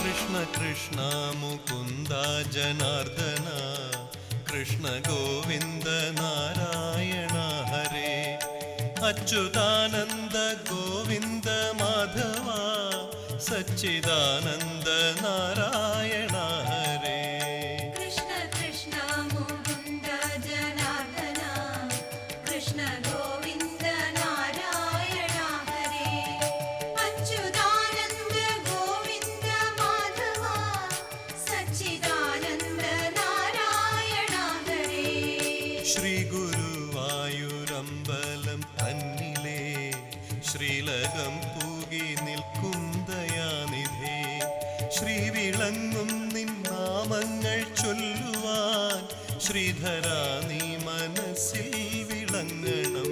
कृष्ण कृष्ण मुकुन्द जनार्दन कृष्ण गोविन्द नारायण हरे अच्युतानन्द गोविन्द माधव सच्चिदानन्द नारायण हरे कृष्ण कृष्ण मुकुन्द जनार्दन कृष्ण गोविन्द नारायण हरे अच्युतानन्द गोविन्द माधव सच्चिदानन्द नारायण हरे श्री गुरुवायूरമ്പലം തന്നിലേ ശ്രീലകം പൂകി നിൽക്കും ദയാനിധേ ശ്രീവിളങ്ങും നിൻ നാമങ്ങൾ ചൊല്ലുവാൻ ശ്രീധരാ നീ മനസ്സിൽ വിളങ്ങണം